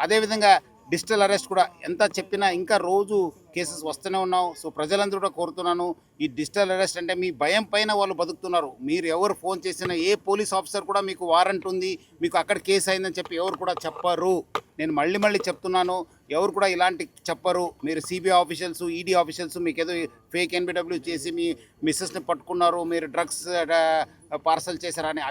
అదేవిధంగా digital arrest కూడా ఎంత చెప్పినా ఇంకా రోజు కేసెస్ వస్తూనే ఉన్నావు. సో ప్రజలందరూ కూడా కోరుతున్నాను, ఈ డిజిటల్ అరెస్ట్ అంటే మీ భయం పైన వాళ్ళు బతుకుతున్నారు. మీరు ఎవరు ఫోన్ చేసినా ఏ పోలీస్ ఆఫీసర్ కూడా మీకు వారెంట్ ఉంది, మీకు అక్కడ కేసు అయిందని చెప్పి ఎవరు కూడా చెప్పరు. నేను మళ్ళీ మళ్ళీ చెప్తున్నాను, ఎవరు కూడా ఇలాంటి చెప్పరు. మీరు సిబిఐ ఆఫీషియల్స్, ఈడీ ఆఫీషియల్స్ మీకు ఏదో ఫేక్ ఎన్బిడబ్ల్యూ చేసి మీ మిస్సెస్ని పట్టుకున్నారు, మీరు డ్రగ్స్ పార్సల్ చేశారని,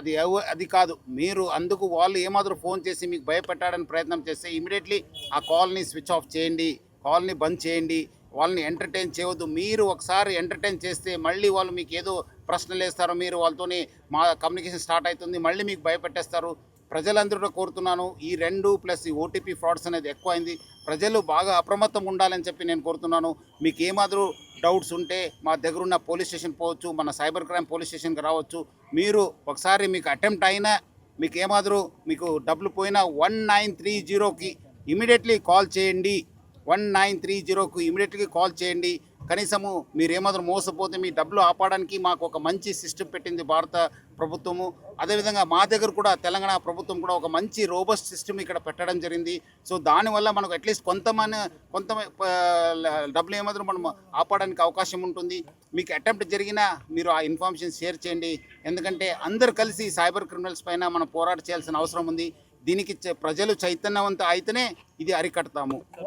అది కాదు. మీరు అందుకు వాళ్ళు ఏమాత్రం ఫోన్ చేసి మీకు భయపెట్టాలని ప్రయత్నం చేస్తే ఇమీడియట్లీ ఆ కాల్ని స్విచ్ ఆఫ్ చేయండి, కాల్ని బంద్ చేయండి. వాళ్ళని ఎంటర్టైన్ చేయవద్దు. మీరు ఒకసారి ఎంటర్టైన్ చేస్తే మళ్ళీ వాళ్ళు మీకు ఏదో ప్రశ్నలు వేస్తారు, మీరు వాళ్ళతోని మా కమ్యూనికేషన్ స్టార్ట్ అవుతుంది, మళ్ళీ మీకు భయపెట్టేస్తారు. ప్రజలందరూ కోరుతున్నాను, ఈ 2+ ఈ ఓటీపీ ఫ్రాడ్స్ అనేది ఎక్కువైంది. ప్రజలు బాగా అప్రమత్తం ఉండాలని చెప్పి నేను కోరుతున్నాను. మీకు ఏమాత్రం డౌట్స్ ఉంటే మా దగ్గర ఉన్న పోలీస్ స్టేషన్ పోవచ్చు, మన సైబర్ క్రైమ్ పోలీస్ స్టేషన్కి రావచ్చు. మీరు ఒకసారి మీకు అటెంప్ట్ అయినా, మీకు ఏమాత్రం మీకు డబ్బులు పోయినా 1930కి ఇమీడియట్లీ కాల్ చేయండి. 1930కు ఇమీడియట్గా కాల్ చేయండి. కనీసము మీరు ఏమాత్రం మోసపోతే మీ డబ్బులు ఆపడానికి మాకు ఒక మంచి సిస్టమ్ పెట్టింది భారత ప్రభుత్వము. అదేవిధంగా మా దగ్గర కూడా తెలంగాణ ప్రభుత్వం కూడా ఒక మంచి రోబస్ట్ సిస్టమ్ ఇక్కడ పెట్టడం జరిగింది. సో దానివల్ల మనకు అట్లీస్ట్ కొంత డబ్బులు ఏమాత్రం మనం ఆపడానికి అవకాశం ఉంటుంది. మీకు అటెంప్ట్ జరిగినా మీరు ఆ ఇన్ఫర్మేషన్ షేర్ చేయండి. ఎందుకంటే అందరు కలిసి సైబర్ క్రిమినల్స్ పైన మనం పోరాట చేయాల్సిన అవసరం ఉంది. దీనికి ప్రజలు చైతన్యవంతం అయితేనే ఇది అరికడతాము.